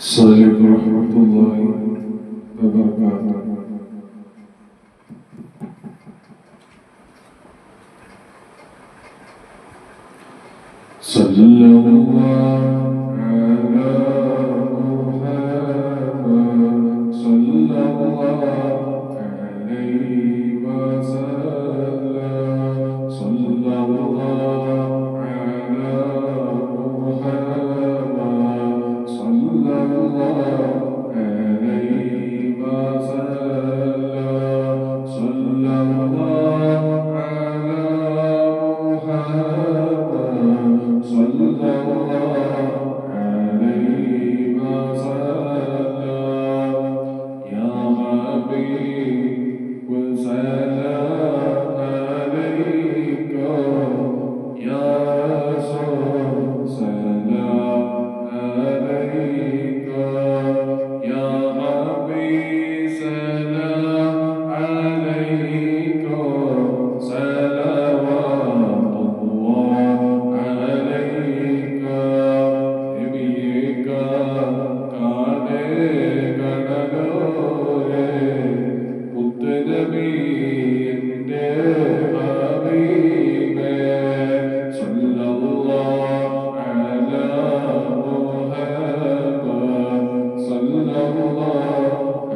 السلام عليكم ورحمة الله وبركاته. صلى الله على محمد صلى الله عليه وسلم صلى الله على محمد صلى الله عليه وسلم صلى الله على محمد صلى الله عليه وسلم يا حبيب سلام عليك يا رسول سلام عليك يا حبيب سلام عليك صلوات الله عليك نبيك കാടേ കടലോരേ മുത്തനബിയുടെ ഹബീബേ സല്ലല്ലാഹു അലാ മുഹമ്മദ് സല്ലല്ലാഹു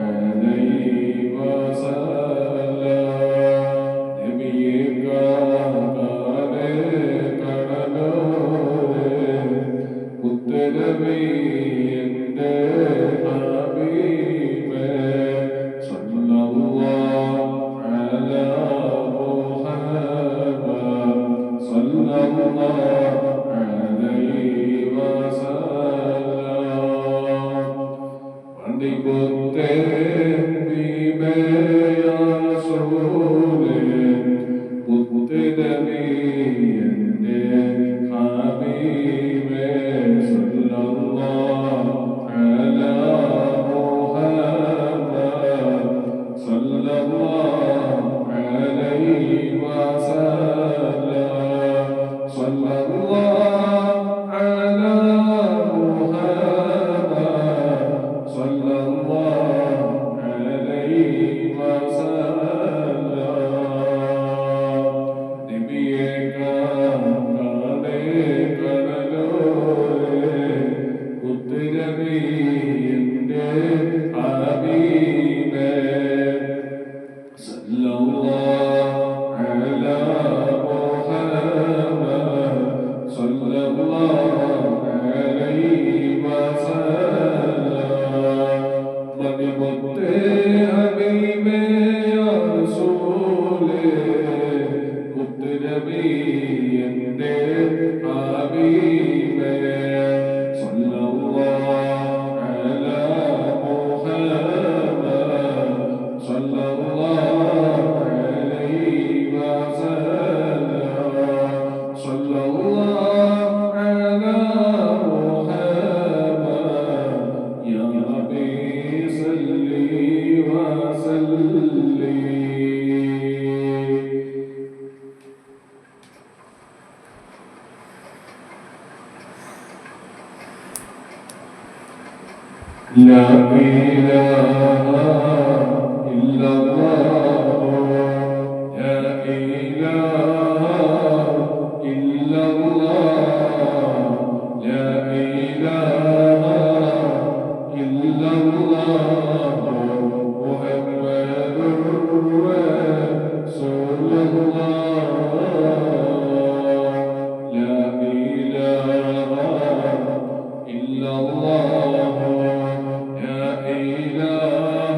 അലൈഹി വസല്ലം നബിയേക കാടേ കടലോരേ മുത്തനബിയുടെ ഹബീബേ സല്ലല്ലാഹു അലാ മുഹമ്മദ് സല്ലല്ലാഹു അലൈഹി വസല്ലം വണ്ടിപുത്തേ ബീബേ യാ റസൂലേ മുത്തനബിയുടെ ഹബീബേ സല്ലല്ലാഹു അലാ മുഹമ്മദ് സല്ലല്ലാഹു അലൈഹി വസല്ലം സല്ലല്ലാഹു അലാ മുഹമ്മദ് സല്ലല്ലാഹു അലൈഹി വസല്ലം നബിയേക കാടേ കടലോരേ മുത്തനബിയുടെ ഹബീബേ സല്ലല്ലാഹു അലാ മുഹമ്മദ് സല്ലല്ലാഹു അലൈഹി വസല്ലം മണിമുത്തേ ഹബീബേ യാ റസൂലേ മുത്തനബിയുടെ ഹബീബേ സല്ലല്ലാഹു അലാ മുഹമ്മദ് സല്ലല്ലാഹു അലൈഹി വസല്ലം സല്ലല്ലാഹു അലാ മുഹമ്മദ് യാ റബ്ബി സല്ലി വസല്ലി لا إله إلا الله لا إله إلا الله لا إله إلا الله محمد رسول الله لا إله إلا الله لا إله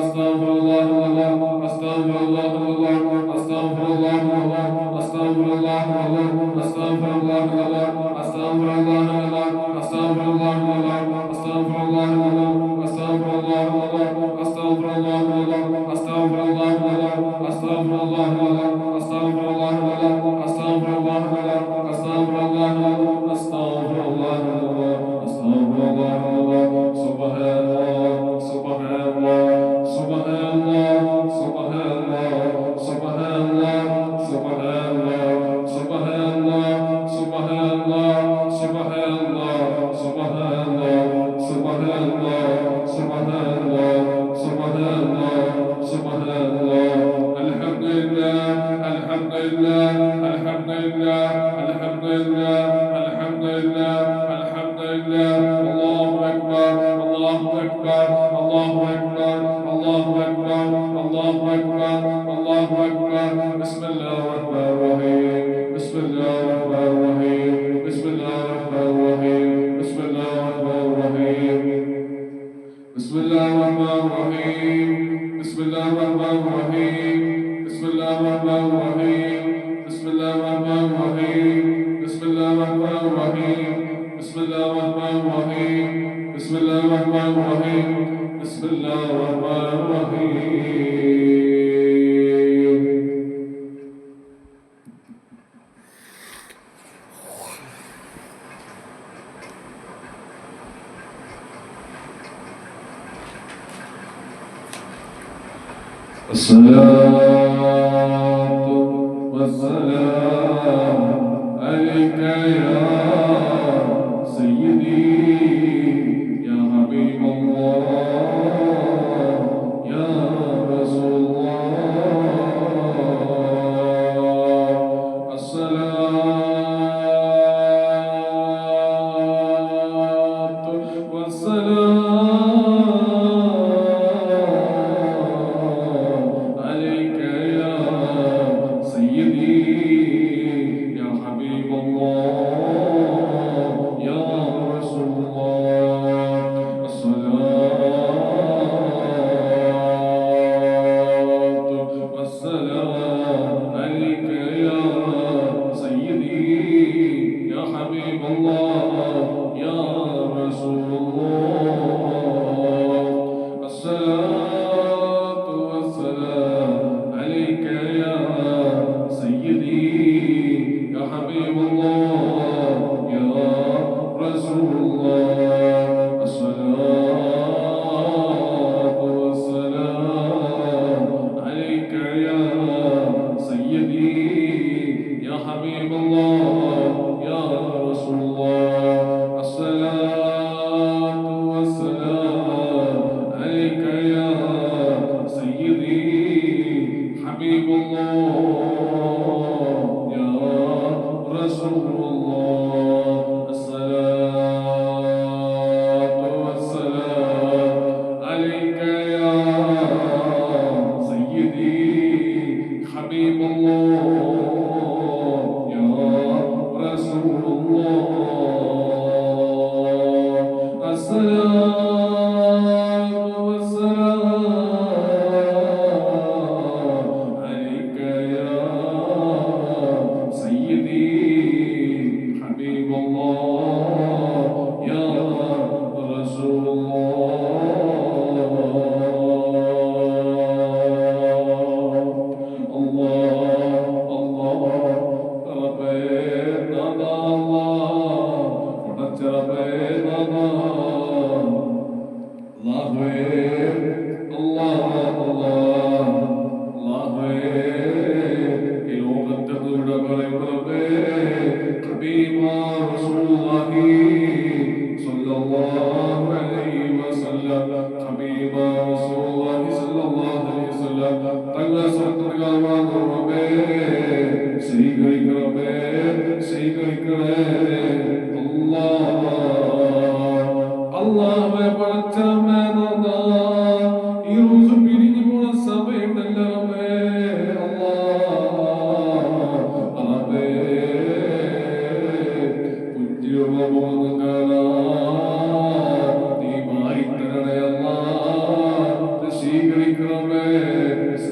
Astaghfirullah,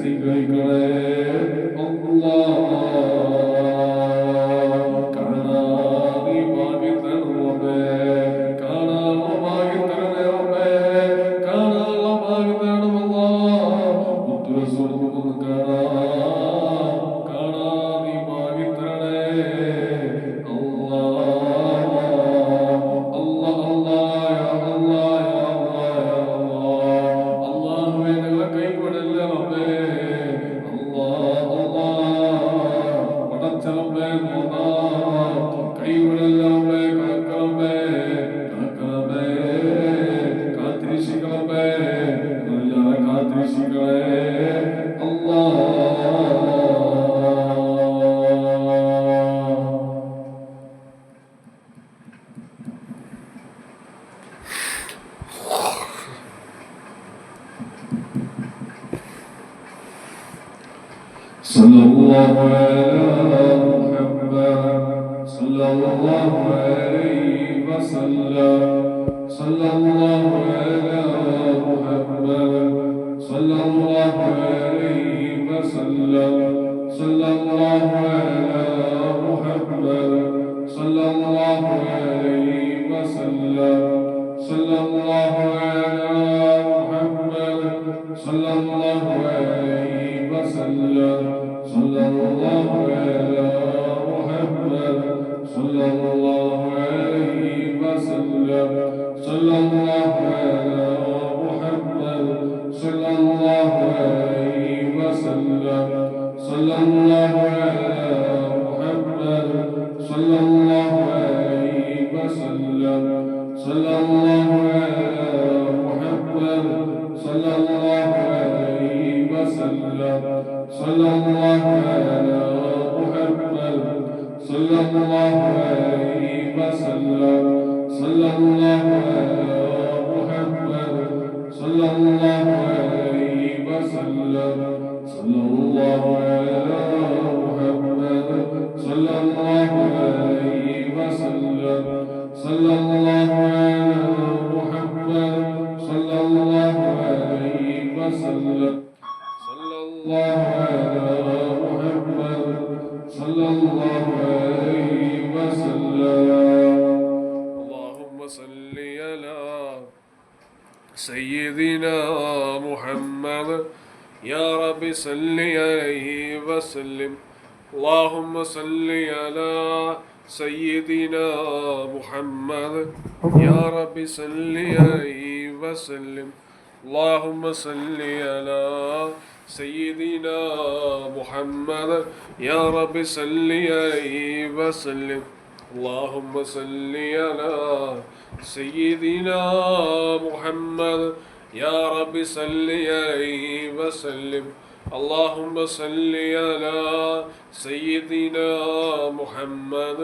സ്വീകരിക്കണമേ صلى الله على محمد صلى الله عليه وسلم صلى الله على محمد صلى الله عليه وسلم صلى الله على محمد صلى الله عليه وسلم صلى الله على محمد صلى الله عليه وسلم صلى الله على محمد صلى الله عليه وسلم صلى الله على محمد صلى الله عليه وسلم صلى الله على محمد صلى الله عليه وسلم صلى الله على محمد صلى الله عليه وسلم صلى الله على محمد صلى الله عليه وسلم صلى الله على محمد صلى الله عليه وسلم صلى الله على محمد صلى الله عليه وسلم صلى الله على محمد صلى الله عليه وسلم صلى الله على محمد صلى الله عليه وسلم. اللهم صل على سيدنا محمد يا رب صل عليه وسلم. اللهم صل على سيدنا محمد يا رب صل عليه وسلم. اللهم صل على سيدنا محمد يا رب صل عليه وسلم. اللهم صل على سيدنا محمد يا رب صل عليه وسلم. اللهم صل على سيدنا محمد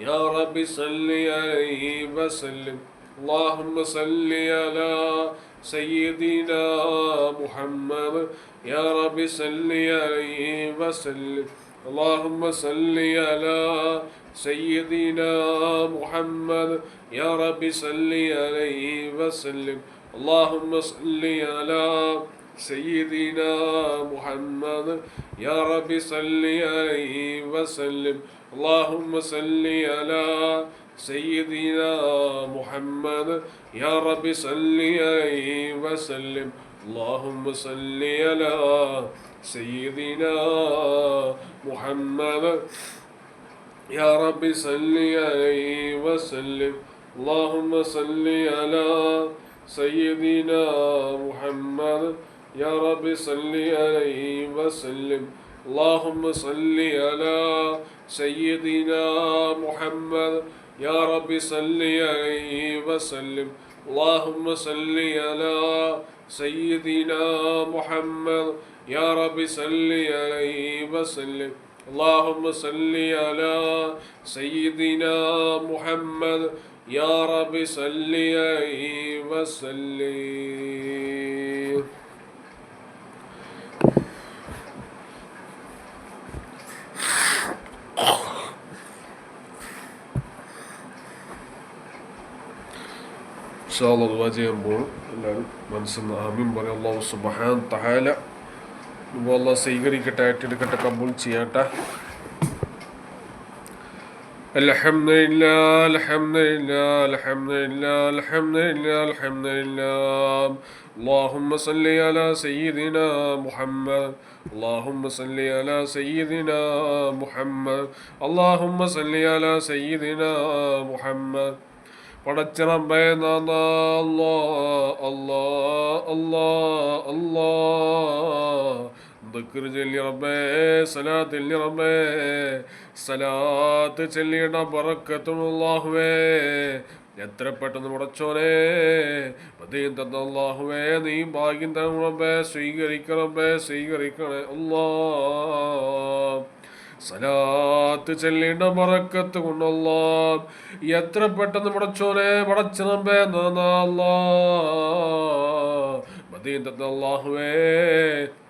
يا رب صل عليه وسلم. اللهم صل على سيدنا محمد يا رب صل عليه وسلم. اللهم صل على سيدنا محمد يا رب صل عليه وسلم. اللهم صل على سيدنا محمد يا رب صل عليه وسلم. اللهم صل على سيدنا محمد يا رب صل عليه وسلم. اللهم صل على سيدنا محمد يا رب صل عليه وسلم. اللهم صل على سيدنا محمد يا رب صل عليه وسلم. اللهم صل على سيدنا محمد يا رب صل عليه وسلم. اللهم صل على سيدنا محمد يا رب صل عليه وسلم. اللهم صل على سيدنا محمد يا رب صل عليه وسلم. ഇൻഷാല്ലാഹ് ദുആ ചെയ്യാൻ പോകും. എല്ലാവരും മനസ്സിൽ ആമീൻ പറയും. അല്ലാഹു സുബ്ഹാനഹു തആല അല്ലാഹ് സ്വീകരിക്കട്ടെ, ഏറ്റെടുക്കട്ടെ, കബൂൽ ചെയ്യട്ടെ. الحمد لله الحمد لله الحمد لله الحمد لله الحمد لله. اللهم صل على سيدنا محمد. اللهم صل على سيدنا محمد. اللهم صل على سيدنا محمد. പടച്ച റബ്ബേ നാഥാ അല്ലാഹ് അല്ലാഹ് അല്ലാഹ് അല്ലാഹ്. ദിക്ർ ചൊല്ലി റബ്ബേ, സലാത്ത് ചൊല്ലി റബ്ബേ, സലാത്ത് ചൊല്ലിയുടെ ബറക്കത്തുള്ള അല്ലാഹുവേ എത്ര പെട്ടെന്ന് പടച്ചോനെ മദീന തന്ന അല്ലാഹുവേ നീ ഭാഗ്യം തരണം റബ്ബേ. സ്വീകരിക്കണം റബ്ബേ, സ്വീകരിക്കണേ അല്ലാഹ്. സലാത്ത് ചൊല്ലിയുടെ ബറക്കത്ത് കൊണ്ടല്ല എത്ര പെട്ടെന്ന് പടച്ചോനെ പടച്ച റബ്ബേ നാഥാ അല്ലാഹ് മദീനത്തെ അല്ലാഹുവേ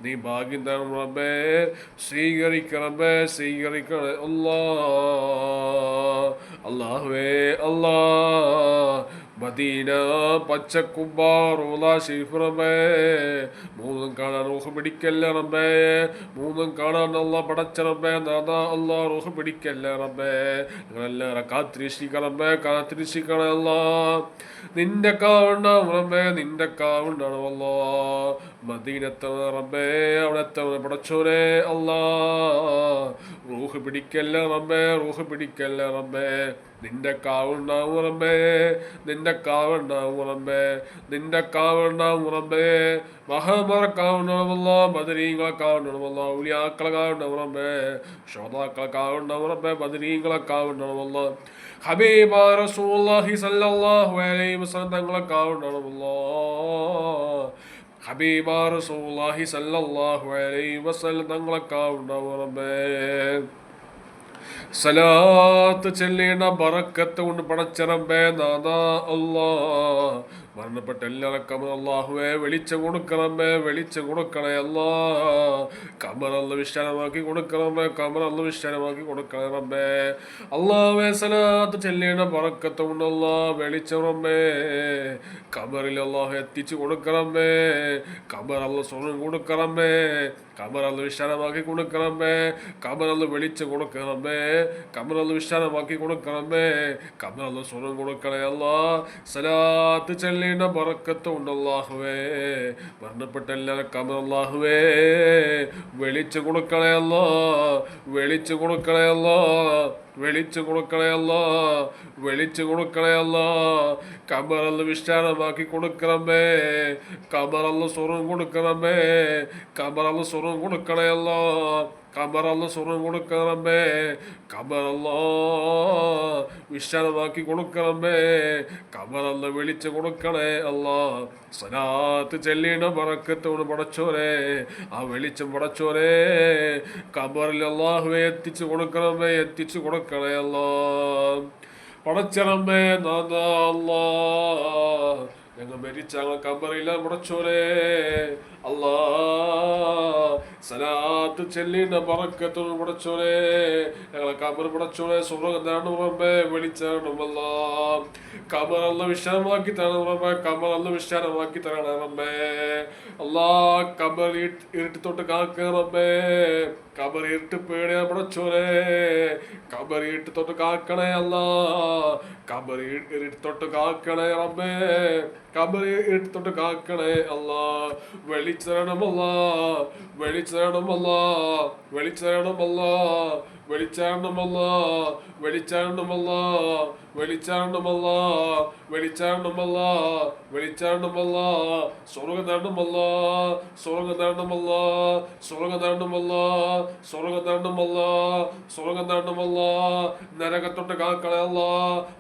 നീ ഭാഗ്യം തരണം റബ്ബേ. സ്വീകരിക്കണം റബ്ബേ, സ്വീകരിക്കണേ അല്ലാഹ്. അല്ലാഹുവേ അല്ലാഹ് മദീന പച്ചക്കുബ്ബാർ ഷരീഫ് റബ്ബേ മൂന്നും കാണാൻ റൂഹ് പിടിക്കല്ല റബ്ബേ. മൂന്നും കാണാൻ അല്ലാ പടച്ച റബ്ബേ നാഥാ അല്ലാ റൂഹ് പിടിക്കല്ല റബ്ബേ. ഞങ്ങളെല്ലാവരും കാത്തിരിശിക്കണം റബ്ബേ, കാത്തിരിശിക്കണം അല്ലാ. നിന്റെ കാവുണ്ടാവും റബ്ബേ, നിന്റെ കാവുണ്ടാവും അല്ലാ. മദീനത്തവ റബ്ബേ അവിടെത്തവ പടച്ചോനെ അല്ലാ റൂഹ് പിടിക്കല്ല റബ്ബേ, റൂഹ് പിടിക്കല്ല റബ്ബേ. നിന്റെ കാവുണ്ടാവും റബ്ബേ, നിന്റെ കാവുണ്ടാവും റബ്ബേ, നിന്റെ കാവുണ്ടാവും റബ്ബേ. മഹാമാരെ കാവുണ്ടാവുമല്ല, ബദരീങ്ങളെ കാവുണ്ടാവുമല്ല, ഉലിയാക്കളെ കാവുണ്ടാവും റബ്ബേ, ശോതാക്കളെ കാവുണ്ടാവും റബ്ബേ, ബദരീങ്ങളെ കാവുണ്ടാവുമല്ല. ഹബീബ റസൂലുള്ളാഹി സ്വല്ലല്ലാഹു അലൈഹി വസല്ലം തങ്ങളെ കാവുണ്ടാവുമല്ല. ഹബീബ റസൂലുള്ളാഹി സ്വല്ലല്ലാഹു അലൈഹി വസല്ലം തങ്ങളെ കാവുണ്ടാവും റബ്ബേ. സലാത്ത് ചൊല്ലിയുടെ ബറക്കത്ത് കൊണ്ട് പടച്ച റബ്ബേ നാഥാ അല്ലാഹ് മരണപ്പെട്ട എല്ലാവർക്കും അല്ലാഹുവേ വെളിച്ചം കൊടുക്കണമേ, വെളിച്ചം കൊടുക്കണേ അല്ലാ. കബറല്ല വിശാലമാക്കി കൊടുക്കണമേ, കബറല്ല വിശാലമാക്കി കൊടുക്കണേ റബ്ബേ. അല്ലാഹുവേ സലാത്ത് ചൊല്ലിയുടെ ബറക്കത്ത് കൊണ്ട് അല്ലാ വെളിച്ചം റബ്ബേ കബറിൽ അല്ലാഹു എത്തിച്ചു കൊടുക്കണമേ. കബറല്ല സ്വർണ്ണം കൊടുക്കണമേ, കബറല്ല വിശാലമാക്കി കൊടുക്കണമേ, കബറല്ല വെളിച്ചം കൊടുക്കണമേ, കബറല്ല വിശാലമാക്കി കൊടുക്കണമേ, കബറല്ല സ്വർണ്ണം കൊടുക്കണേ അല്ലാ. സലാത്ത് ചൊല്ലിയുടെ ബറക്കത്ത് കൊണ്ട് അല്ലാഹുവേ മരണപ്പെട്ട എല്ലാവരും കബർ അല്ലാഹുവേ വെളിച്ചം കൊടുക്കണേ അല്ലാ, വെളിച്ചം കൊടുക്കണേ അല്ലാ, വെളിച്ചു കൊടുക്കണേ അല്ലാ, വെളിച്ചു കൊടുക്കണേ അല്ലാ. കബറല്ല വിശാലമാക്കി കൊടുക്കണമേ, കബറല്ല സ്വർണ്ണം കൊടുക്കണമേ, കബറല്ല സ്വർണ്ണം കൊടുക്കണേ അല്ലാ, കബറല്ല സ്വർണ്ണം കൊടുക്കണമേ, കബറല്ല വിശാലമാക്കി കൊടുക്കണമേ, കബറല്ല വെളിച്ചു കൊടുക്കണേ അല്ലാ. സലാത്ത് ചൊല്ലിയുടെ ബറക്കത്തോട് പടച്ചോനെ ആ വെളിച്ചം പടച്ചോനെ കബറിൽ അല്ലാഹുവേ എത്തിച്ചു കൊടുക്കണമേ, എത്തിച്ചു കൊടുക്കണേ അല്ലാ. പടച്ചറമ്മേ നാഥാ അല്ലാ ഞങ്ങൾ മരിച്ച ഞങ്ങൾ കബറില്ല പടച്ചോനെ അല്ലാ. സലാത്ത് ചൊല്ലിയുടെ ബറക്കത്തോട് പടച്ചോനെ ഞങ്ങളെ കബർ പടച്ചോനെ സ്വർഗ്ഗം തരണം റബ്ബേ, വെളിച്ചം അല്ലാ. കബറല്ല വിശാലമാക്കി തരണം റബ്ബേ, കബറല്ല വിശാലമാക്കി തരണം റബ്ബേ അല്ലാ. കബർ ഇരുട്ടി തൊട്ട് കാക്കുക റബ്ബേ, കബർ ഇരുട്ട് പേടിയാ പടച്ചോനെ, കബർ ഇരുട്ട് തൊട്ട് കാക്കണേ അല്ലാ. കബർ ഇരുട്ട് തൊട്ട് കാക്കണേ റബ്ബേ, കബർ ഇരുട്ട് തൊട്ട് കാക്കണേ അല്ലാ. വെളിച്ചരണമല്ല, വെളിച്ചരണമല്ല, വെളിച്ചരണമല്ല, വെളിച്ചരണമല്ല, വെളിച്ചരണമല്ല, വെളിച്ചരണമല്ല, വെളിച്ചരണമല്ല, വെളിച്ചരണമല്ല. സ്വർഗ്ഗദണ്ഡമല്ല, സ്വർഗ്ഗദണ്ഡമല്ല, സ്വർഗ്ഗദണ്ഡമല്ല, സ്വർഗ്ഗദണ്ഡമല്ല, സ്വർഗ്ഗദണ്ഡമല്ല. നരകത്തൊട്ട് കാക്കണേ അല്ല,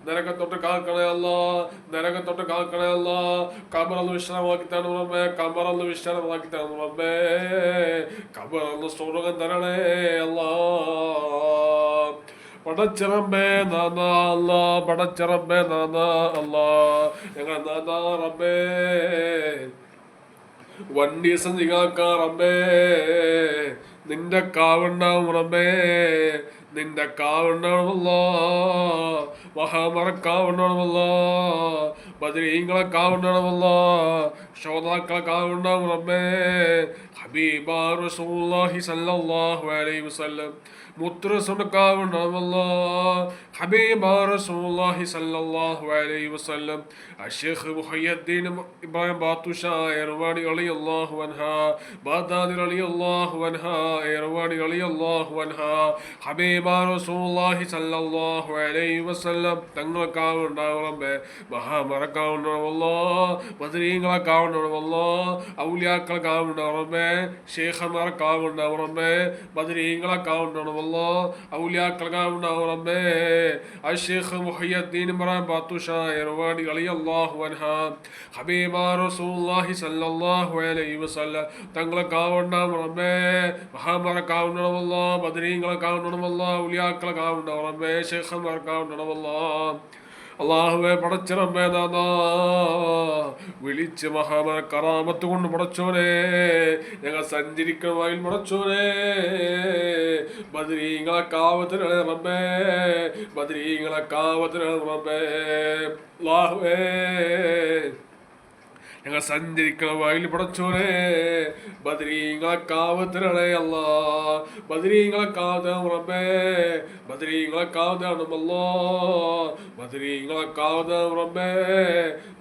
നരകത്തൊട്ട് കാക്കണേ അല്ല, നരകത്തൊട്ട് കാക്കണേ അല്ല. കബറന്ന് വിശ്രമമാക്കി തരണം റബ്ബേ, കബറന്ന് വിശ്രമമാക്കി തരണം റബ്ബേ, കബറന്ന് സ്വർഗ്ഗം തരണേ അല്ലാ. പടച്ചറബേ നാഥാ അല്ലാ, പടച്ചറബേ നാഥാ അല്ലാ ഞങ്ങൾ നാഥാ റബ്ബേ വണ്ടി സഞ്ചികാക്കാ റബ്ബേ നിന്റെ കാവുണ്ടാവും റബ്ബേ, നിന്റെ കാവുണ്ടാവുമല്ലോ, മഹാമറക്കാവുണ്ടാവുമല്ലോ, ബദരീങ്ങളെ കാവുണ്ടാവുമല്ലോ, ശോതാക്കളെ കാവുണ്ടാവും റബ്ബേ, ഹബീബ റസൂലുള്ളാഹി സ്വല്ലല്ലാഹു അലൈഹി വസല്ലം മുത്തുറസുണക്കാവുണ്ടാവല്ല ഹബീബ റസൂലുള്ളാഹി സ്വല്ലല്ലാഹു അലൈഹി വസല്ലം അഷ്ശൈഖ് മുഹയ്യദ്ദീൻ ഇബ്രാഹിം ബാത്തുഷാ എർവാണി റളിയല്ലാഹു അൻഹാ ബാദാദി റളിയല്ലാഹു അൻഹാ എർവാണി റളിയല്ലാഹു അൻഹാ ഹബീബ റസൂലുള്ളാഹി സ്വല്ലല്ലാഹു അലൈഹി വസല്ലം തങ്ങൾക്കാവുണ്ടാവറമ്പേ മഹാമറക്കാവുണ്ടാവല്ല ബദരീങ്ങളക്കാവുണ്ടാവല്ല ഔലിയാക്കൾക്കാവുണ്ടാവറമ്പേ ശൈഖന്മാർക്കാവുണ്ടാവറമ്പേ ബദരീങ്ങളക്കാവുണ്ടാവല്ല ഔലിയാക്കൾക്കാവുണ്ടാവറമ്പേ അഷ്ശൈഖ് മുഹയ്യദ്ദീൻ ഇബ്രാഹിം ബാത്തുഷാ എർവാണി റളിയല്ലാഹു അൻഹാ ഹബീബ റസൂലുള്ളാഹി സ്വല്ലല്ലാഹു അലൈഹി വസല്ലം തങ്ങൾക്കാവുണ്ടാവറമ്പേ മഹാമറക്കാവുണ്ടാവല്ല ബദരീങ്ങളക്കാവുണ്ടാവല്ല ഔലിയാക്കൾക്കാവുണ്ടാവറമ്പേ ശൈഖന്മാർക്കാവുണ്ടാവല്ല അള്ളാഹുവെ പടച്ചിറമ്പേ നാഥാ വിളിച്ച് മഹാമന കറാമത്ത് കൊണ്ട് പടച്ചോനെ ഞങ്ങൾ സഞ്ചരിക്കുന്ന വയൽ പടച്ചോനെ ബദരീങ്ങളെ കാവത്തിനാണ് റബ്ബേ ബദരീങ്ങളെ കാവത്തിനാണ് റബ്ബേ അള്ളാഹുവേ ഞങ്ങൾ സഞ്ചരിക്കുന്ന വയൽ പടച്ചോനെ ബദരീങ്ങളെ കാവത്തിനാണേ അല്ലാ ബദരീങ്ങളെ കാവത്താണ് റബ്ബേ ബദരീങ്ങളെ കാവത്താണ് അല്ലാ ബദരീങ്ങളെ കാവത്താണ് റബ്ബേ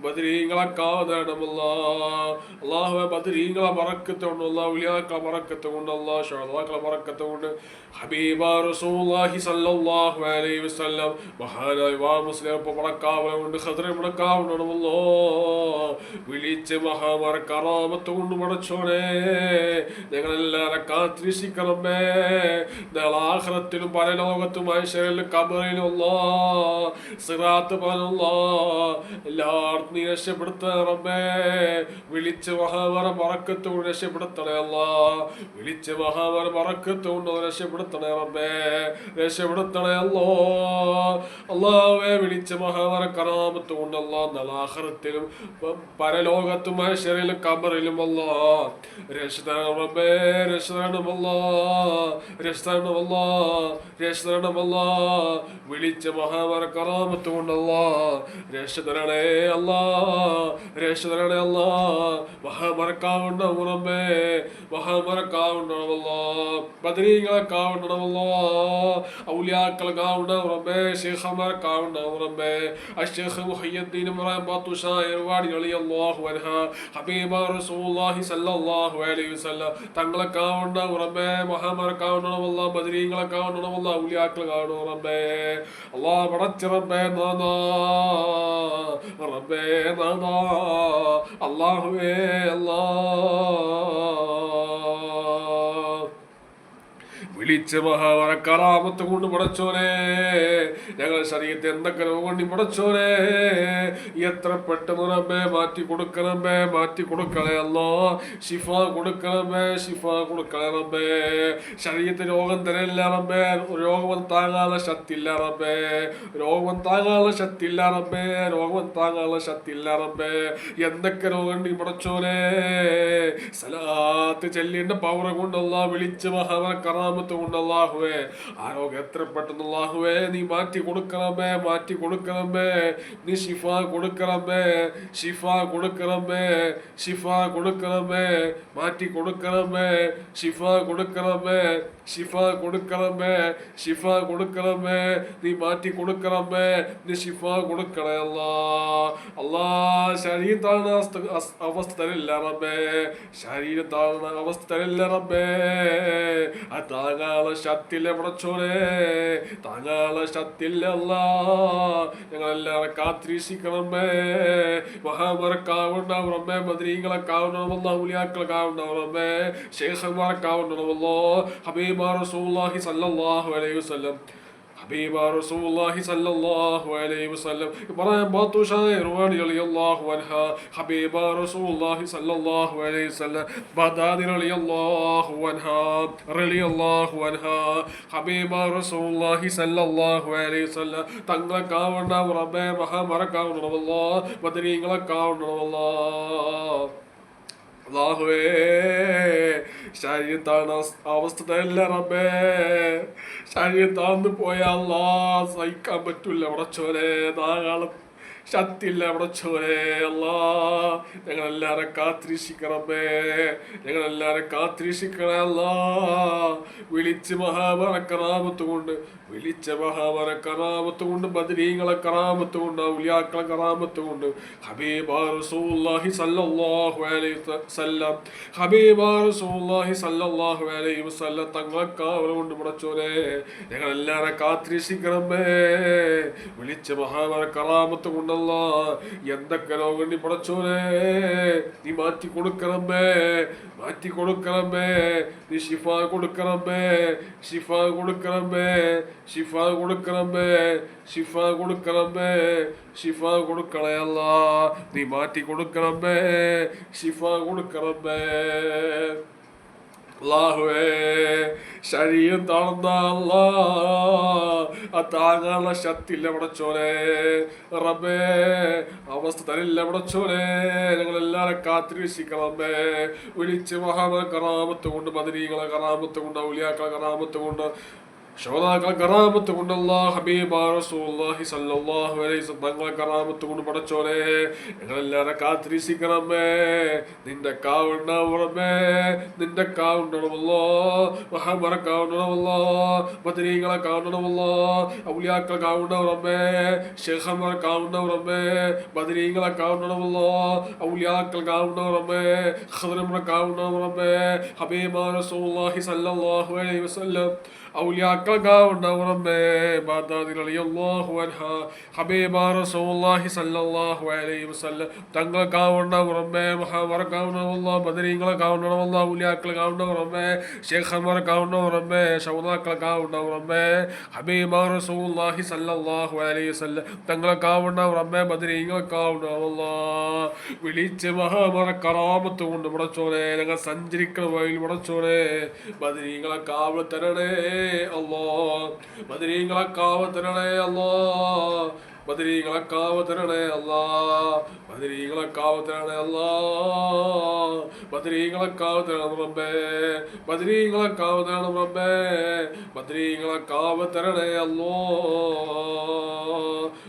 ബദരീങ്ങളെ കാവത്താണ് അല്ലാ അല്ലാഹുവേ ബദരീങ്ങളെ ബറക്കത്ത് കൊണ്ട് അല്ലാ ഉലിയാക്കളെ ബറക്കത്ത് കൊണ്ട് അല്ലാ ഷഹദാക്കളെ ബറക്കത്ത് കൊണ്ട് ഹബീബ റസൂലുള്ളാഹി സ്വല്ലല്ലാഹു അലൈഹി വസല്ലം മഹാനായ ഇമാം മുസ്ലിം പടക്കാവല കൊണ്ട് ഖദർ പടക്കാവുണ്ടല്ലോ വിളിച്ച് മഹാമാര കറാമത്ത് കൊണ്ട് പടച്ചോനെ ഞങ്ങളെല്ലാവരെ കാത്തിരിക്കണമേ നാളെ ആഖിറത്തിലും പരലോകത്തും ഐശ്വര്യത്തിലും ഖബറിലും അല്ലാ സിറാത്ത് പാലല്ലാ എല്ലാവർക്കും നീ രക്ഷപ്പെടുത്തണമേ വിളിച്ച് മഹാമാര ബറക്കത്ത് കൊണ്ട് രക്ഷപ്പെടുത്തണേ അല്ലാ വിളിച്ച് മഹാമാര ബറക്കത്ത് കൊണ്ട് രക്ഷപ്പെടുത്തണേ റബ്ബേ രക്ഷപ്പെടുത്തണേ അല്ലോ അല്ലാഹുവേ വിളിച്ച് മഹാമാര കറാമത്ത് കൊണ്ട് അല്ലാ നാളെ ആഖിറത്തിലും പരലോകത്തും ഐശ്വര്യത്തിലും ഖബറിലും അല്ലാ രക്ഷതരണം റബ്ബേ രക്ഷതരണം അല്ലാ രക്ഷതരണം അല്ലാ രക്ഷതരണം അല്ലാ വിളിച്ച മഹാമാര കറാമത്ത് കൊണ്ടല്ലാ രക്ഷതരണേ അല്ലാ രക്ഷതരണേ അല്ലാ മഹാമരക്കാവുണ്ടാവും റബ്ബേ മഹാമരക്കാവുണ്ടാവല്ലാ ബദരീങ്ങളെക്കാവുണ്ടാവല്ലാ ഔലിയാക്കളെക്കാവുണ്ടാവും റബ്ബേ ശൈഖന്മാർക്കാവുണ്ടാവും റബ്ബേ അഷ്ശൈഖ് മുഹയ്യദ്ദീൻ ഇബ്രാഹിം ബാത്തുഷാ എർവാണി റളിയല്ലാഹു അൻഹാ ഹബീബ റസൂലുള്ളാഹി സ്വല്ലല്ലാഹു അലൈഹി വസല്ലം തങ്ങളെക്കാവുണ്ടാവും റബ്ബേ മഹാമരക്കാവുണ്ടാവല്ലാ ബദരീങ്ങളെക്കാവുണ്ടാവല്ലാ ഔലിയാക്കളെക്കാവുണ്ടാവും റബ്ബേ അല്ലാ പടച്ച റബ്ബേ നാഥാ റബ്ബേ നാഥാ അല്ലാഹുവേ അല്ലാ വിളിച്ച് മഹാവര കറാമത്ത് കൊണ്ട് പടച്ചോനെ ഞങ്ങളുടെ ശരീരത്തെ എന്തൊക്കെ രോഗം കൊണ്ട് പടച്ചോനെ എത്ര പെട്ടെന്ന് റബ്ബേ മാറ്റി കൊടുക്കണമേ മാറ്റി കൊടുക്കണേ അല്ലോ ഷിഫ കൊടുക്കണമേ ഷിഫ കൊടുക്കണേ റബ്ബേ ശരീരത്തിന് രോഗം തരല്ല റബ്ബേ രോഗം താങ്ങാനുള്ള ശക്തി ഇല്ല റബ്ബേ രോഗം താങ്ങാനുള്ള ശക്തി ഇല്ല റബ്ബേ രോഗം താങ്ങാനുള്ള ശക്തി ഇല്ല റബ്ബേ എന്തൊക്കെ രോഗം നീ പടച്ചോനെ സലാത്ത് ചെല്ലിന്റെ പവർ കൊണ്ടല്ല വിളിച്ച് മഹാവര കറാമത്ത് കൊണ്ടല്ലാഹുവേ ആരോഗ്യം എത്ര പെട്ടെന്ന് അല്ലാഹുവേ നീ മാറ്റി കൊടുക്കണമേ മാറ്റി കൊടുക്കണമേ നീ ഷിഫ കൊടുക്കണമേ ഷിഫ കൊടുക്കണമേ ഷിഫ കൊടുക്കണമേ മാറ്റി കൊടുക്കണമേ ഷിഫ കൊടുക്കണമേ ഷിഫ കൊടുക്കണമേ ഷിഫ കൊടുക്കണമേ നീ മാറ്റി കൊടുക്കണമേ നീ ഷിഫ കൊടുക്കണേ അല്ലാ അല്ലാ ശരീരത്താണ് അവസ്ഥ തരില്ല റബ്ബേ ശരീരത്താണ് അവസ്ഥ തരില്ല റബ്ബേ താങ്കളെ ശക്തിയില്ല പടച്ചോനെ താങ്കളെ ശക്തിയില്ല അല്ലാ ഞങ്ങളെല്ലാവരെ കാത്തിരിക്കണമേ മഹാമരക്കാവുണ്ടാവും റബ്ബേ ബദരീങ്ങളെക്കാവുണ്ടാവുമല്ലോ ഔലിയാക്കളെക്കാവുണ്ടാവും റബ്ബേ ശൈഖന്മാരെക്കാവുണ്ടാവുമല്ലോ ഹബീബ റസൂലുള്ളാഹി സ്വല്ലല്ലാഹു അലൈഹി വസല്ലം حبيب رسول الله صلى الله عليه وسلم إبراهيم باطوشا إرواني رضي الله عنها حبيب رسول الله صلى الله عليه وسلم بغداد رضي الله عنها حبيب رسول الله صلى الله عليه وسلم തങ്ങളെക്കാവുന്ന റബ്ബേ മഹാമരക്കാവുന്ന ബദരീങ്ങളെക്കാവുന്ന അല്ലാഹുവേ ശരീരത്താണ് അവസ്ഥ തരില്ല റബ്ബേ ശരീരം താഴ്ന്നു പോയ അല്ലാ സഹിക്കാൻ പറ്റൂല പടച്ചോനെ ധാരാളം ശക്തിയില്ല പടച്ചോനെ അല്ലാ. ഞങ്ങളെല്ലാരെ കാത്തിരിക്കണമേ, ഞങ്ങളെല്ലാരെ കാത്തിരിക്കണേ അല്ലാ. വിളിച്ച് മഹാബല കറാമത്ത് കൊണ്ട്, വിളിച്ച മഹാബല കറാമത്ത് കൊണ്ട്, ബദരീങ്ങളെ കറാമത്ത് കൊണ്ട്, ഔലിയാക്കളെ കറാമത്ത് കൊണ്ട്, ഹബീബാ റസൂലുള്ളാഹി സ്വല്ലല്ലാഹു അലൈഹി വസല്ലം, ഹബീബാ റസൂലുള്ളാഹി സ്വല്ലല്ലാഹു അലൈഹി വസല്ലം തങ്ങളെ കാവൽ കൊണ്ട് പടച്ചോനെ ഞങ്ങളെല്ലാരെ കാത്തിരിക്കണമേ. വിളിച്ച മഹാബല കറാമത്ത് കൊണ്ടല്ല എന്തൊക്കെ രോഗം നീ പടച്ചോനെ നീ മാറ്റി കൊടുക്കണമേ, മാറ്റി കൊടുക്കണമേ. നീ ഷിഫ കൊടുക്കണമേ, ഷിഫ കൊടുക്കണമേ, ഷിഫ കൊടുക്കണമേ, ഷിഫ കൊടുക്കണമേ, ഷിഫ കൊടുക്കണയല്ല. നീ മാറ്റി കൊടുക്കണമേ, ഷിഫ കൊടുക്കണമേ. അല്ലാഹുവേ ശരീരം താഴ്ന്ന അല്ലാ താങ്ങാനുള്ള ശക്തിയില്ല പടച്ചോനെ റബ്ബേ, അവസ്ഥ തരില്ല പടച്ചോനെ. ഞങ്ങളെല്ലാവരും കാത്തിരിക്കണമേ. വിളിച്ച് മഹാബല കറാമത്ത് കൊണ്ട്, ബദരീങ്ങളെ കറാമത്ത് കൊണ്ട്, ഔലിയാക്കളെ കറാമത്ത് കൊണ്ട്, ശോതാക്കളെ കറാമത്ത് കൊണ്ടല്ല ഹബീബാ റസൂലുള്ളാഹി സ്വല്ലല്ലാഹു അലൈഹി വസല്ലം തങ്ങളെ കറാമത്ത് കൊണ്ട് പടച്ചോനെ ഞങ്ങളെല്ലാവരും കാത്തിരിക്കണമേ. നിന്റെ കാവുണ്ടാവണമേ, നിന്റെ കാവുണ്ടണമല്ലോ, മഹാബല കാവുണ്ടണമല്ലോ, ബദരീങ്ങളെ കാവുണ്ടണമല്ലോ, ഔലിയാക്കളെ കാവുണ്ടവറമ്മേ, ശേഖന്മാരെ കാവുണ്ടവറമ്മേ, ബദരീങ്ങളെ കാവുണ്ടണമല്ലോ, ഔലിയാക്കളെ കാവുണ്ടവറമ്മേ, ഖദറമ്മെ കാവുണ്ടവറമ്മേ, ഹബീബാ റസൂലുള്ളാഹി സ്വല്ലല്ലാഹു അലൈഹി വസല്ലം ഔലിയാക്കളെ കാവുണ്ടവറമ്മേ, ബാദാദി റളിയല്ലാഹു അൻഹാ, ഹബീബാ റസൂലുള്ളാഹി സ്വല്ലല്ലാഹു അലൈഹി വസല്ലം തങ്ങളെ കാവുണ്ടവറമ്മേ, മഹാബല കാവുണ്ടവല്ലോ, ബദരീങ്ങളെ കാവുണ്ടവല്ലോ, ഔലിയാക്കളെ കാവുണ്ടവറമ്മേ, ശേഖന്മാരെ കാവുണ്ടവറമ്മേ, ശൗദാക്കളെ കാവുണ്ടവറമ്മേ, ഹബീബാ റസൂലുള്ളാഹി സ്വല്ലല്ലാഹു അലൈഹി വസല്ലം തങ്ങളെ കാവുണ്ടവറമ്മേ, ബദരീങ്ങളെ കാവുണ്ടവല്ലോ. വിളിച്ച് മഹാബല കറാമത്ത് കൊണ്ട് പടച്ചോനെ ഞങ്ങൾ സഞ്ചരിക്കണ വഴിയിൽ പടച്ചോനെ ബദരീങ്ങളെ കാവൽ തരണേ അല്ലാ, ബദരീങ്ങളെ കാവൽ തരണേ അല്ലാ, ബദരീങ്ങളെ കാവൽ തരണേ അല്ലാ, ബദരീങ്ങളെ കാവൽ തരണേ അല്ലാ, ബദരീങ്ങളെ കാവൽ തരണം റബ്ബേ, ബദരീങ്ങളെ കാവൽ തരണം റബ്ബേ, ബദരീങ്ങളെ കാവൽ തരണേ അല്ലാ.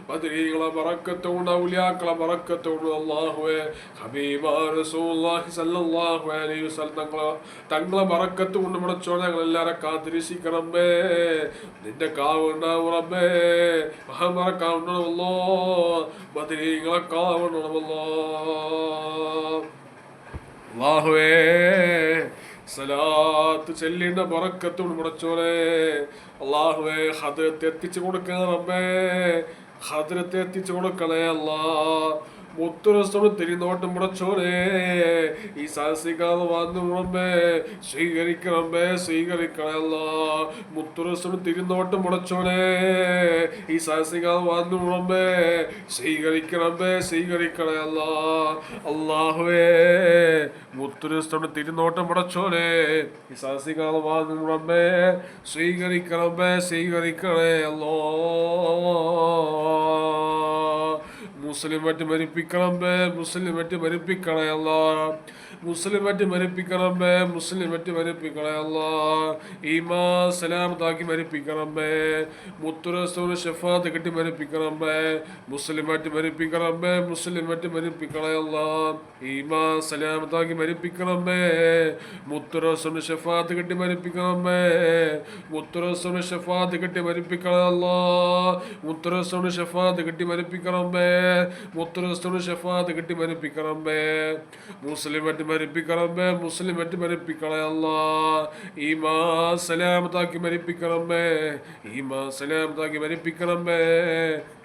ബദരീങ്ങളെ ബറക്കത്ത് കൊണ്ട്, ഔലിയാക്കളെ ബറക്കത്ത് കൊണ്ട് അല്ലാഹുവേ, ഹബീബാ റസൂലുള്ളാഹി സ്വല്ലല്ലാഹു അലൈഹി വസല്ലം തങ്ങളെ ബറക്കത്ത് കൊണ്ട് പടച്ചോനെ ഞങ്ങളെല്ലാവരും കാത്തിരിക്കണമേ. നിന്റെ കാവുണ്ടാവും റബ്ബേ, മഹാബല കാവുണ്ടണമല്ലോ, ബദരീങ്ങളെ കാവുണ്ടണമല്ലോ. അല്ലാഹുവേ സലാത്ത് ചെല്ലിന്റെ ബറക്കത്ത് കൊണ്ട് പടച്ചോനെ അല്ലാഹുവേ ഹദ്റത്ത് എത്തിച്ചു കൊടുക്കണം റബ്ബേ, ഹദ്റത്ത് എത്തിച്ചു കൊടുക്കണേ അല്ലാ. മുത്തുറസോട് തിരിനോട്ടം പടച്ചോനെ ഈ സാഹസികാതെ വന്നു റബ്ബേ സ്വീകരിക്കണമേ, സ്വീകരിക്കണല്ല. മുത്തുറസോട് തിരിനോട്ടം പടച്ചോനെ ഈ സാഹസികാതെ വന്നു റബ്ബേ സ്വീകരിക്കണമേ, സ്വീകരിക്കണല്ല. അല്ലാഹുവേ മുത്തുറസോട് തിരിനോട്ടം പടച്ചോനെ ഈ സാഹസികാതെ വന്നു റബ്ബേ സ്വീകരിക്കണമേ, സ്വീകരിക്കണേ അല്ലോ. മുസ്ലിമായിട്ട് മരിപ്പിക്കണമേ, മുസ്ലിമായിട്ട് മരിപ്പിക്കണേ അല്ലാ, മുസ്ലിമായിട്ട് മരിപ്പിക്കണമേ, മുസ്ലിമായിട്ട് മരിപ്പിക്കണേ അല്ലാ. ഈമാ സലാമത്താക്കി മരിപ്പിക്കണമേ, മുത്തുറസൂൽ ഷഫാത്ത് കിട്ടി മരിപ്പിക്കണമേ, മുസ്ലിമായിട്ട് മരിപ്പിക്കണമേ, മുസ്ലിമായിട്ട് മരിപ്പിക്കണേ അല്ലാ. ഈമാ സലാമത്താക്കി മരിപ്പിക്കണമേ, മുത്തുറസൂൽ ഷഫാത്ത് കിട്ടി മരിപ്പിക്കണമേ, മുത്തുറസൂൽ ഷഫാത്ത് കിട്ടി മരിപ്പിക്കണേ അല്ലാ, മുത്തുറസൂൽ ഷഫാത്ത് കിട്ടി മരിപ്പിക്കണമേ, മുത്തുറസൂൽ ഷഫാത്ത് കിട്ടി മരിപ്പിക്കണമേ, മുസ്ലിമായിട്ട് മരിപ്പിക്കണമേ, മുസ്ലിമായിട്ട് മരിപ്പിക്കണേ അല്ലാ. ഈമാ സലാമത്താക്കി മരിപ്പിക്കണമേ, ഈമാ സലാമത്താക്കി മരിപ്പിക്കണമേ,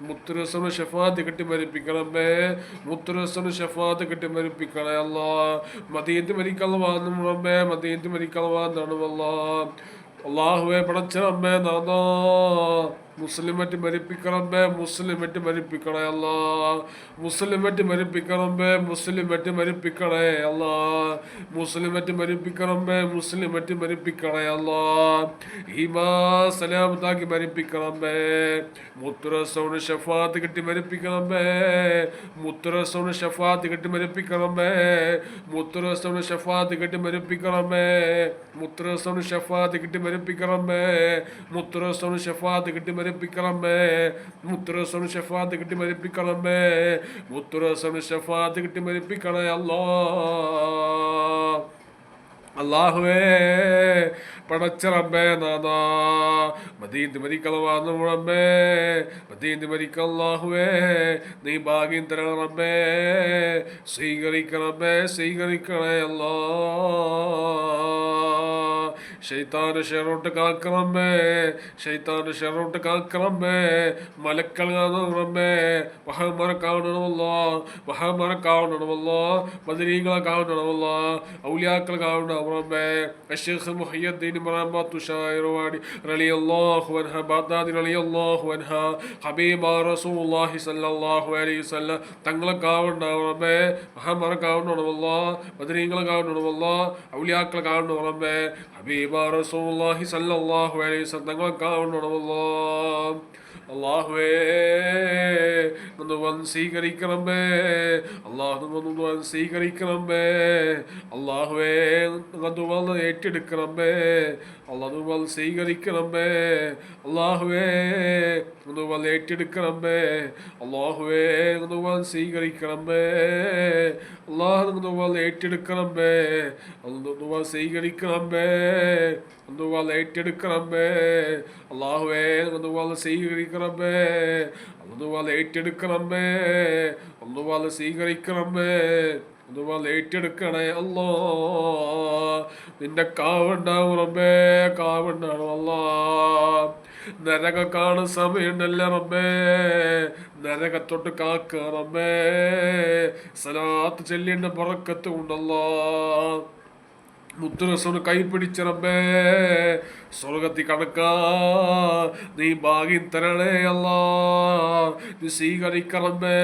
മുത്തുറസൂൽ ഷഫാത്ത് കിട്ടി മരിപ്പിക്കണമേ, മുത്തുറസൂൽ ഷഫാത്ത് കിട്ടി മരിപ്പിക്കണേ അല്ലാ. മദീനത്ത് മരിക്കള്ളവാന്നും റബ്ബേ, മദീനത്ത് മരിക്കള്ളവാന്നാണ് അല്ലാ. അല്ലാഹുവേ പടച്ച റബ്ബേ നാഥാ മുസ്ലിമായിട്ട് മരിപ്പിക്കണമേ, മുസ്ലിമായിട്ട് മരിപ്പിക്കണേ അല്ലാ, മുസ്ലിമായിട്ട് മരിപ്പിക്കണമേ, മുസ്ലിമായിട്ട് മരിപ്പിക്കണേ അല്ലാ, മുസ്ലിമായിട്ട് മരിപ്പിക്കണമേ, മുസ്ലിമായിട്ട് മരിപ്പിക്കണേ അല്ലാ. ഈമാ സലാമത്താക്കി മരിപ്പിക്കണമേ, മുത്തുറസൂൽ ഷഫാത്ത് കിട്ടി മരിപ്പിക്കണമേ, മുത്തുറസൂൽ ഷഫാത്ത് കിട്ടി മരിപ്പിക്കണമേ, മുത്തുറസൂൽ ഷഫാത്ത് കിട്ടി മരിപ്പിക്കണമേ, മുത്തുറസൂൽ ഷഫാത്ത് കിട്ടി മരിപ്പിക്കണമേ, മുത്തുറസൂൽ ഷഫാത്ത് കിട്ടി മരിപ്പിക്കണമേ. മുത്തുറസൂലിന് ശഫാഅത്ത് കിട്ടി മരിപ്പിക്കണമേ. മുത്തുറസൂലിന് ശഫാഅത്ത് കിട്ടി മരിപ്പിക്കണേ അല്ലാ. അല്ലാഹുവേ പടച്ച റബ്ബേ നാഥാ മദീനത്ത് മരിക്കണമാണെന്ന് റബ്ബേ, മദീനത്ത് മരിക്കല്ലാഹുവേ നീ ഭാഗ്യം തരണം റബ്ബേ. സ്വീകരിക്കണമേ, സ്വീകരിക്കണേ അല്ലാ. ശൈത്താന്റെ ഷെറോട്ട് കാക്കണമേ, ശൈത്താന്റെ ഷെറോട്ട് കാക്കണമേ. മലക്കൾ കാണണമേ, മഹാന്മാരെ കാണണമല്ലോ, മഹാന്മാരെ കാണണമല്ലോ, ബദരീങ്ങളെ കാണണമല്ലോ, ഔലിയാക്കൾ കാണണമേ. അശ്ശേഖ് മുഹയ്യദ്ദീൻ മറാമത്തു ഷായിറുവാടി റളിയല്ലാഹു അൻഹ ബഗ്ദാദി റളിയല്ലാഹു അൻഹ ഹബീബ റസൂലുള്ളാഹി സ്വല്ലല്ലാഹു അലൈഹി വസല്ലം തങ്ങളെ കാണണമേ, മഹാന്മാരെ കാണണമല്ലോ, ബദരീങ്ങളെ കാണണമല്ലോ, ഔലിയാക്കളെ കാണണമേ. ഹബീബ റസൂലുള്ളാഹി സ്വല്ലല്ലാഹു അലൈഹി വസല്ലം തങ്ങളെ കാണണമല്ലോ. അല്ലാഹുവേ ഒന്ന് സ്വീകരിക്കണമേ, അല്ലാഹു സ്വീകരിക്കണമേ. അല്ലാഹുവേ ഒന്ന് ഏറ്റെടുക്കണമേ, അല്ലാഹു സ്വീകരിക്കണമേ. അല്ലാഹുവേ ഒന്ന് ഏറ്റെടുക്കണമേ, അല്ലാഹുവേ ഒന്ന് സ്വീകരിക്കണമേ. അല്ലാഹു ഏറ്റെടുക്കണമേ, അല്ലാഹു സ്വീകരിക്കണമേ, അല്ലാഹു ഏറ്റെടുക്കണമേ. അല്ലാഹുവേ ഒന്ന് സ്വീകരിക്കണമേ, അല്ലാഹു ഏറ്റെടുക്കണമേ, അല്ലാഹു സ്വീകരിക്കണമേ, അല്ലാഹു ഏറ്റെടുക്കണേ അല്ലാ. നിന്റെ കാവുണ്ടാവും റബ്ബേ, കാവുണ്ടാവും അല്ലാ. നരക കാണുന്ന സമയമുണ്ടല്ലേ റബ്ബേ, നരകത്തൊട്ട് കാക്ക റബ്ബേ. സലാത്ത് ചൊല്ലിന്റെ ബറക്കത്ത് ഉണ്ടല്ലോ. മുത്തുറസൂലിനെ കൈപിടിച്ച റബ്ബേ സ്വർഗത്തിൽ കടക്കാ നീ ഭാഗ്യം തരണേ അല്ലാ. നീ സ്വീകരിക്കണമേ,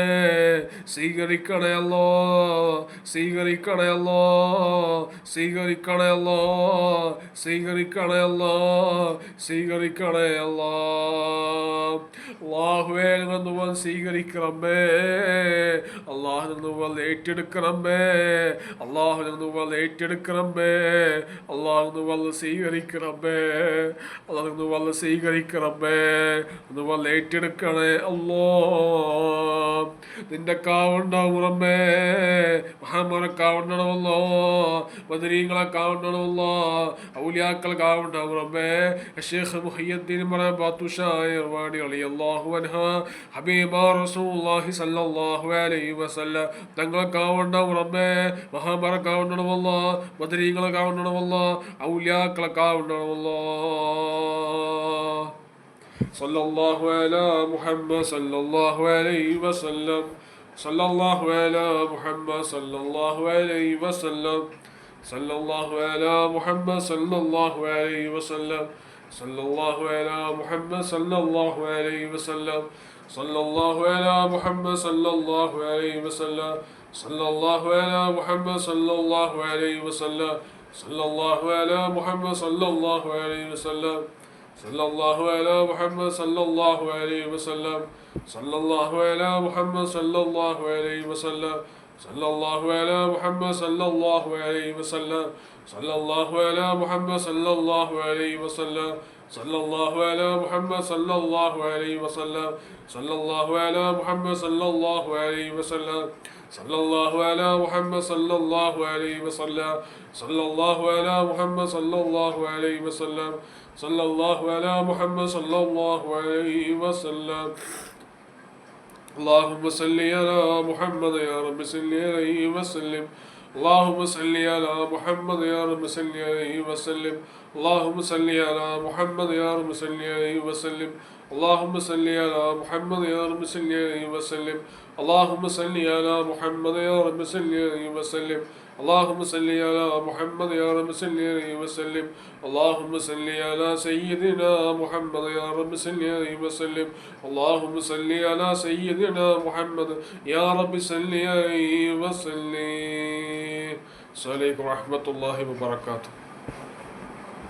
സ്വീകരിക്കണേ അല്ലോ, സ്വീകരിക്കണേ അല്ലോ, സ്വീകരിക്കണേ അല്ലോ, സ്വീകരിക്കണേ അല്ലോ, സ്വീകരിക്കണേ അല്ലോ. അല്ലാഹുവേ നിങ്ങൾ സ്വീകരിക്കണമേ, അല്ലാഹു നിങ്ങൾ ഏറ്റെടുക്കണമേ, അല്ലാഹു നിങ്ങൾ ഏറ്റെടുക്കണമേ, അല്ലാഹു നിങ്ങൾ സ്വീകരിക്കണമേ, അല്ലാഹു നിങ്ങൾ സ്വീകരിക്കണമേ, നിങ്ങൾ ഏറ്റെടുക്കണേ അല്ലോ. നിന്റെ കാവുണ്ടാവും റബ്ബേ, മഹാന്മാരെ കാവുണ്ടണമല്ലോ, ബദരീങ്ങളെ കാവുണ്ടണമല്ലോ, ഔലിയാക്കളെ കാവുണ്ടാവും റബ്ബേ. ശൈഖ് മുഹയ്യദ്ദീൻ മറാബത്തു ഷായിറുവാടി റളിയല്ലാഹു അൻഹ ഹബീബ റസൂലുള്ളാഹി സ്വല്ലല്ലാഹു അലൈഹി വസല്ലം തങ്ങളെ കാവുണ്ടാവും റബ്ബേ. മഹാന്മാരെ കാവുണ്ടണമല്ലോ, ബദരീങ്ങളെ കാവുണ്ടണമല്ലോ, ഔലിയാക്കളെ കാവുണ്ടണമല്ലോ. സല്ലല്ലാഹു അലാ മുഹമ്മദ് സല്ലല്ലാഹു അലൈഹി വസല്ലം, സല്ലല്ലാഹു അലാ മുഹമ്മദ് സല്ലല്ലാഹു അലൈഹി വസല്ലം, സല്ലല്ലാഹു അലാ മുഹമ്മദ് സല്ലല്ലാഹു അലൈഹി വസല്ലം, സല്ലല്ലാഹു അലാ മുഹമ്മദ് സല്ലല്ലാഹു അലൈഹി വസല്ലം, സല്ലല്ലാഹു അലാ മുഹമ്മദ് സല്ലല്ലാഹു അലൈഹി വസല്ലം, സല്ലല്ലാഹു അലാ മുഹമ്മദ് സല്ലല്ലാഹു അലൈഹി വസല്ലം, സല്ലല്ലാഹു അലാ മുഹമ്മദ് സല്ലല്ലാഹു അലൈഹി വസല്ലം, സല്ലല്ലാഹു അലാ മുഹമ്മദ് സല്ലല്ലാഹു അലൈഹി വസല്ലം, സല്ലല്ലാഹു അലാ മുഹമ്മദ് സല്ലല്ലാഹു അലൈഹി വസല്ലം, സല്ലല്ലാഹു അലാ മുഹമ്മദ് സല്ലല്ലാഹു അലൈഹി വസല്ലം, സല്ലല്ലാഹു അലാ മുഹമ്മദ് സല്ലല്ലാഹു അലൈഹി വസല്ലം, സല്ലല്ലാഹു അലാ മുഹമ്മദ് സല്ലല്ലാഹു അലൈഹി വസല്ലം, സല്ലല്ലാഹു അലാ മുഹമ്മദ് സല്ലല്ലാഹു അലൈഹി വസല്ലം, സല്ലല്ലാഹു അലാ മുഹമ്മദ് സല്ലല്ലാഹു അലൈഹി വസല്ലം, സല്ലല്ലാഹു അലാ മുഹമ്മദ് സല്ലല്ലാഹു അലൈഹി വസല്ലം, സല്ലല്ലാഹു അലാ മുഹമ്മദ് സല്ലല്ലാഹു അലൈഹി വസല്ലം. اللهم صل على محمد يا رب صل عليه وسلم. اللهم صل على محمد يا رب صل عليه وسلم. اللهم صل على محمد يا رب صل عليه وسلم. اللهم صل على محمد يا رب صل عليه وسلم. اللهم صل على محمد يا رب صل عليه وسلم. اللهم صل على محمد يا رب صل عليه وسلم. اللهم صل على سيدنا محمد يا رب صل عليه وسلم. اللهم صل على سيدنا محمد يا رب صل عليه وسلم. السلام عليكم ورحمة الله وبركاته.